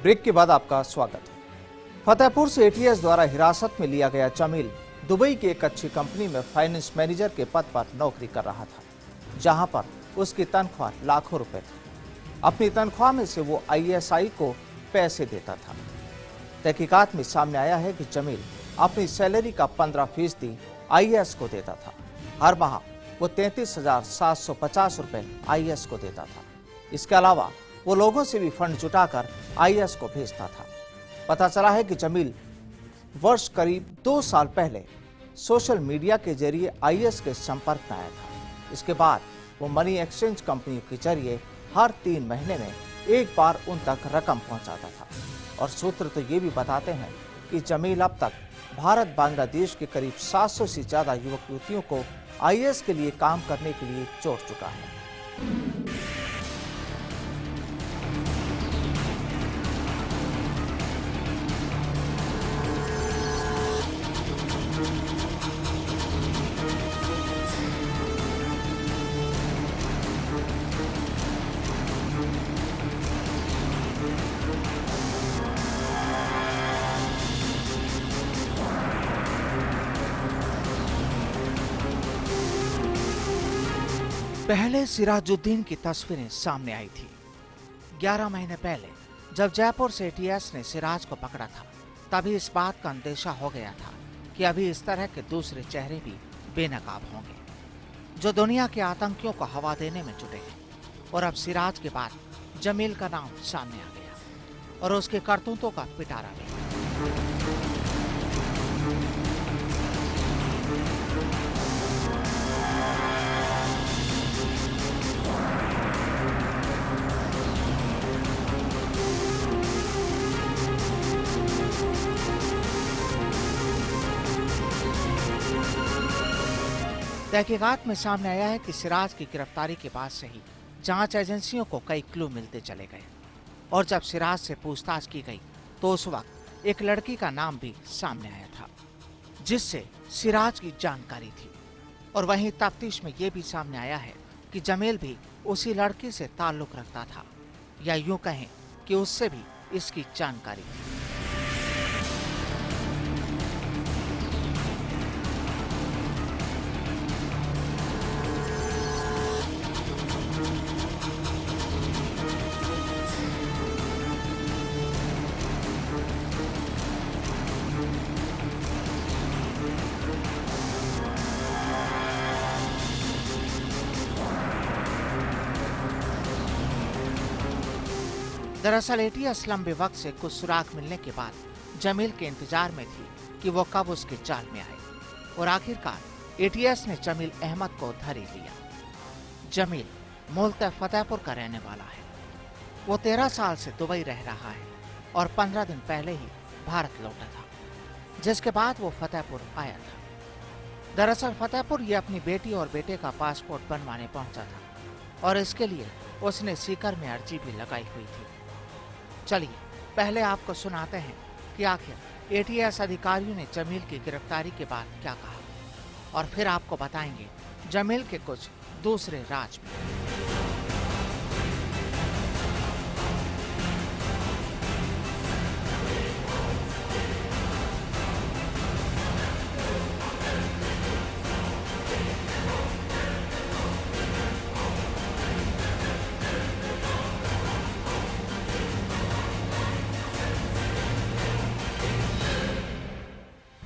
Break के बाद आपका स्वागत है। फतेहपुर से एटीएस द्वारा हिरासत में लिया गया जमील दुबई की एक अच्छी कंपनी में फाइनेंस मैनेजर के पद पर नौकरी कर रहा था, जहां पर उसकी तनख्वाह लाखों रुपए थी। अपनी तनख्वाह में से वो आईएसआई को पैसे देता था। तहकीकात में सामने आया है कि जमील अपनी सैलरी का 15% आईएएस को देता था। हर माह वो 33,750 रुपए आईएएस को देता था। इसके अलावा वो लोगों से भी फंड जुटाकर आईएएस को भेजता था। पता चला है कि जमील वर्ष करीब 2 साल पहले सोशल मीडिया के जरिए आईएएस के संपर्क में आया था। इसके बाद वो मनी एक्सचेंज कंपनियों के जरिए हर 3 महीने में एक बार उन तक रकम पहुंचाता था। और सूत्र तो ये भी बताते हैं कि जमील अब तक भारत बांग्लादेश के करीब 700 से ज्यादा युवक युवतियों को आईएएस के लिए काम करने के लिए जोड़ चुका है। पहले सिराजुद्दीन की तस्वीरें सामने आई थी। 11 महीने पहले जब जयपुर से एटीएस ने सिराज को पकड़ा था, तभी इस बात का अंदेशा हो गया था कि अभी इस तरह के दूसरे चेहरे भी बेनकाब होंगे, जो दुनिया के आतंकियों को हवा देने में जुटे हैं। और अब सिराज के बाद जमील का नाम सामने आ गया और उसके करतूतों का पिटारा भी। तहकीकात में सामने आया है कि सिराज की गिरफ्तारी के बाद से ही जांच एजेंसियों को कई क्लू मिलते चले गए। और जब सिराज से पूछताछ की गई तो उस वक्त एक लड़की का नाम भी सामने आया था, जिससे सिराज की जानकारी थी। और वहीं तफ्तीश में ये भी सामने आया है कि जमील भी उसी लड़की से ताल्लुक रखता था, या यूं कहें कि उससे भी इसकी जानकारी थी। दरअसल एटीएस लंबे वक्त से कुछ सुराग मिलने के बाद जमील के इंतजार में थी कि वो कब उसके जाल में आए। और आखिरकार एटीएस ने जमील अहमद को धर ही लिया। जमील मूलतः फतेहपुर का रहने वाला है। वो 13 साल से दुबई रह रहा है और 15 दिन पहले ही भारत लौटा था, जिसके बाद वो फतेहपुर आया था। दरअसल फतेहपुर ये अपनी बेटी और बेटे का पासपोर्ट बनवाने पहुंचा था और इसके लिए उसने सीकर में अर्जी भी लगाई हुई थी। चलिए पहले आपको सुनाते हैं कि आखिर एटीएस अधिकारियों ने जमील की गिरफ्तारी के बाद क्या कहा, और फिर आपको बताएंगे जमील के कुछ दूसरे राज भी।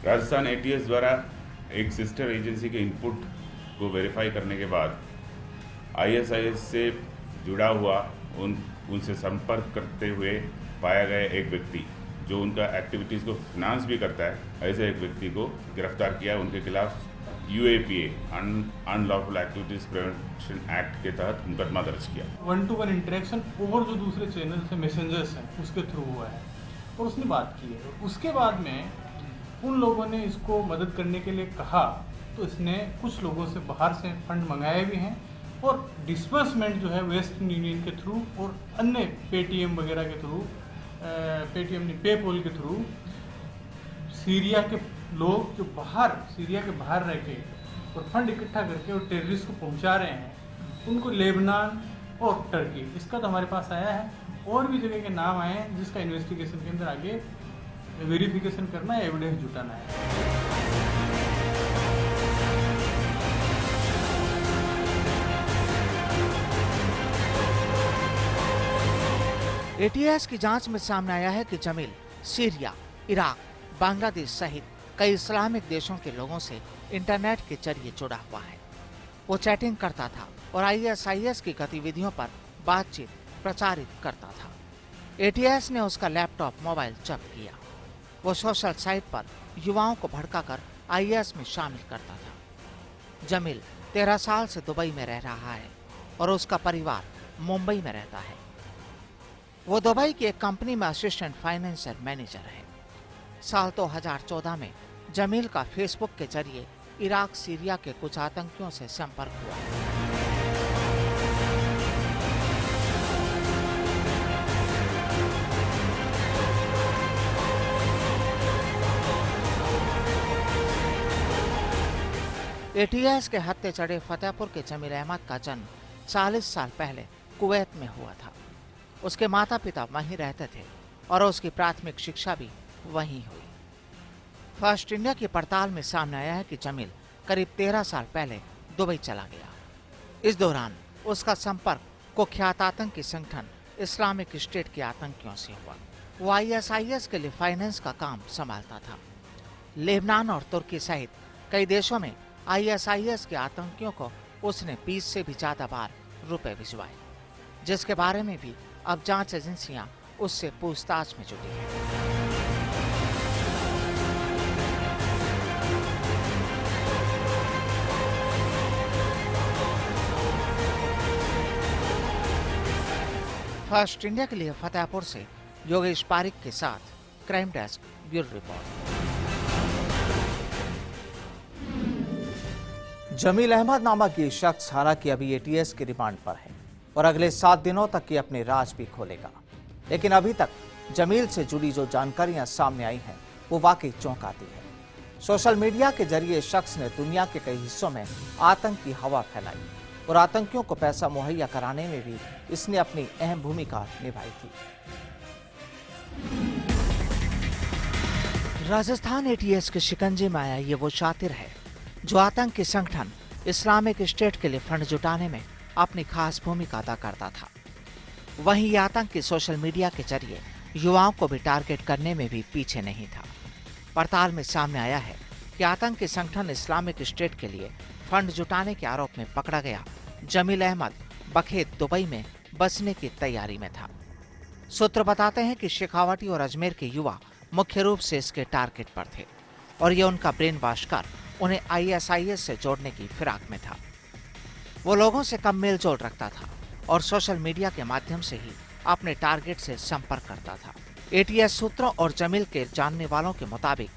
राजस्थान एटीएस द्वारा एक सिस्टर एजेंसी के इनपुट को वेरीफाई करने के बाद आईएसआईएस से जुड़ा हुआ उनसे संपर्क करते हुए पाया गया एक व्यक्ति, जो उनका एक्टिविटीज़ को फिनांस भी करता है, ऐसे एक व्यक्ति को गिरफ्तार किया। उनके खिलाफ UAPA unlawful activities prevention act के तहत मुकदमा दर्ज किया। 1-to-1 इंटरेक्शन और जो दूसरे चैनल से मैसेंजर्स हैं उसके थ्रू हुआ है और उसने बात की है। उसके बाद में उन लोगों ने इसको मदद करने के लिए कहा, तो इसने कुछ लोगों से बाहर से फंड मंगाए भी हैं और डिस्बर्समेंट जो है वेस्टर्न यूनियन के थ्रू और अन्य पेटीएम वगैरह के थ्रू, पेटीएम नहीं पेपॉल के थ्रू सीरिया के लोग जो सीरिया के बाहर रह के और फंड इकट्ठा करके और टेररिस्ट को पहुंचा रहे हैं, उनको लेबनान और टर्की, इसका तो हमारे पास आया है। और भी जगह के नाम आए हैं जिसका इन्वेस्टिगेशन के अंदर आगे वेरिफिकेशन करना है, एविडेंस जुटाना है। एटीएस की जांच में सामने आया है कि जमील सीरिया, इराक, बांग्लादेश सहित कई इस्लामिक देशों के लोगों से इंटरनेट के जरिए जुड़ा हुआ है। वो चैटिंग करता था और आईएसआईएस की गतिविधियों पर बातचीत प्रचारित करता था। एटीएस ने उसका लैपटॉप, मोबाइल जब्त किया। वो सोशल साइट पर युवाओं को भड़काकर आईएस में शामिल करता था। जमील 13 साल से दुबई में रह रहा है और उसका परिवार मुंबई में रहता है। वो दुबई की एक कंपनी में असिस्टेंट फाइनेंशियल मैनेजर है। साल 2014 में जमील का फेसबुक के जरिए इराक, सीरिया के कुछ आतंकियों से संपर्क हुआ। एटीएस के हत्थे चढ़े फतेहपुर के जमील अहमद का जन्म 40 साल पहले कुवैत में हुआ था। उसके माता पिता वहीं रहते थे और उसकी प्राथमिक शिक्षा भी वहीं हुई। फर्स्ट इंडिया की पड़ताल में सामने आया है कि जमील करीब 13 साल पहले दुबई चला गया। इस दौरान उसका संपर्क कुख्यात आतंकी संगठन इस्लामिक स्टेट के आतंकियों से हुआ। वो आईएसआईएस के लिए फाइनेंस का काम संभालता था। लेबनान और तुर्की सहित कई देशों में आईएसआईएस के आतंकियों को उसने 20 से भी ज्यादा बार रुपए भिजवाए, जिसके बारे में भी अब जांच एजेंसियां उससे पूछताछ में जुटी हैं। फर्स्ट इंडिया के लिए फतेहपुर से योगेश पारिक के साथ crime desk, bureau report. Jameel Ahmed नामक ये शख्स हालांकि अभी एटीएस के रिमांड पर है और अगले 7 दिनों तक ये अपने राज भी खोलेगा, लेकिन अभी तक जमील से जुड़ी जो जानकारियां सामने आई हैं वो वाकई चौंकाती है। सोशल मीडिया के जरिए शख्स ने दुनिया के कई हिस्सों में आतंक की हवा फैलाई और आतंकियों को पैसा मुहैया कराने में भी इसने अपनी अहम भूमिका निभाई थी। राजस्थान एटीएस के शिकंजे में आया ये वो शातिर है जो आतंकी संगठन इस्लामिक स्टेट के लिए फंड जुटाने में अपनी खास भूमिका अदा करता था। वहीं ये आतंकी सोशल मीडिया के जरिए युवाओं को भी टारगेट करने में भी पीछे नहीं था। पड़ताल में सामने आया है कि आतंकी संगठन इस्लामिक स्टेट के लिए फंड जुटाने के आरोप में पकड़ा गया जमील अहमद बखेत दुबई में बसने की तैयारी में था। सूत्र बताते हैं कि शेखावटी और अजमेर के युवा मुख्य रूप से इसके टारगेट पर थे और ये उनका ब्रेन वॉश कर उन्हें आईएसआईएस से जोड़ने की फिराक में था। वो लोगों से कम मेल जोल रखता था और सोशल मीडिया के माध्यम से ही अपने टारगेट से संपर्क करता था। एटीएस सूत्रों और जमील के जानने वालों के मुताबिक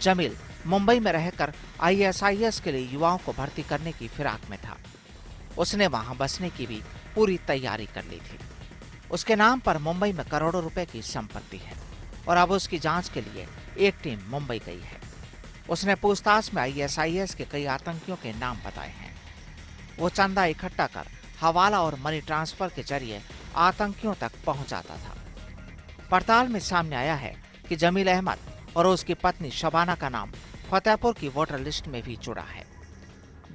जमील मुंबई में रहकर आईएसआईएस के लिए युवाओं को भर्ती करने की फिराक में था। उसने वहां बसने की भी पूरी तैयारी कर ली थी। उसके नाम पर मुंबई में करोड़ों रुपए की संपत्ति है और अब उसकी जांच के लिए एक टीम मुंबई गई है। उसने पूछताछ में आईएसआईएस के कई आतंकियों के नाम बताए हैं। वो चंदा इकट्ठा कर हवाला और मनी ट्रांसफर के जरिए आतंकियों तक पहुंचाता था। पड़ताल में सामने आया है कि जमील अहमद और उसकी पत्नी शबाना का नाम फतेहपुर की वोटर लिस्ट में भी जुड़ा है।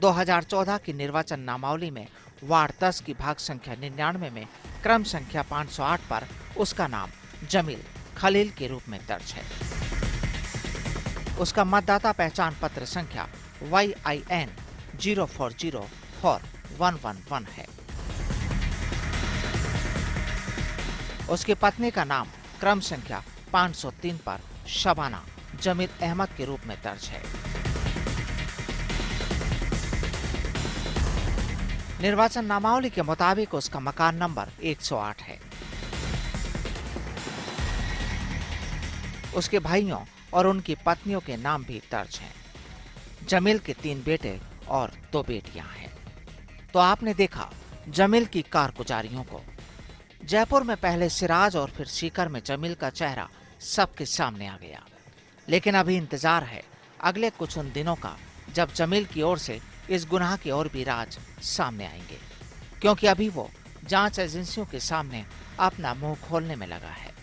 2014 की निर्वाचन नामावली में वार्ड 10 की भाग संख्या 99 में क्रम संख्या 508 पर उसका नाम जमील खलील के रूप में दर्ज है। उसका मतदाता पहचान पत्र संख्या YIN 040411 है। उसकी पत्नी का नाम क्रम संख्या 503 पर शबाना जमील अहमद के रूप में दर्ज है। निर्वाचन नामावली के मुताबिक उसका मकान नंबर 108 है। उसके भाइयों और उनकी पत्नियों के नाम भी दर्ज हैं। जमील के 3 बेटे और 2 बेटियां हैं। तो आपने देखा जमील की कारगुजारियों को। जयपुर में पहले सिराज और फिर सीकर में जमील का चेहरा सबके सामने आ गया, लेकिन अभी इंतजार है अगले कुछ उन दिनों का जब जमील की ओर से इस गुनाह के और भी राज सामने आएंगे, क्योंकि अभी वो जांच एजेंसियों के सामने अपना मुंह खोलने में लगा है।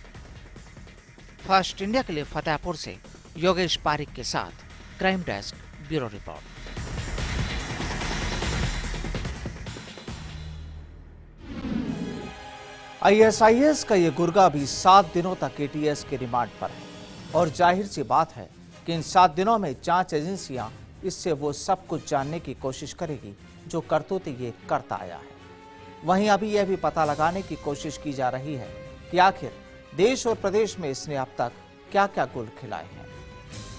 फर्स्ट इंडिया के लिए फतेहपुर से योगेश पारिक के साथ crime desk, bureau report. ISIS का ये गुर्गा भी 7 दिनों तक ATS के रिमांड पर है और जाहिर सी बात है कि इन 7 दिनों में जांच एजेंसियां इससे वो सब कुछ जानने की कोशिश करेगी जो करतूत ये करता आया है। वहीं अभी यह भी पता लगाने की कोशिश की जा रही है कि आखिर देश और प्रदेश में इसने अब तक क्या क्या गुल खिलाए हैं।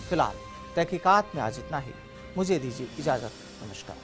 फिलहाल तहकीकात में आज इतना ही। मुझे दीजिए इजाजत। नमस्कार।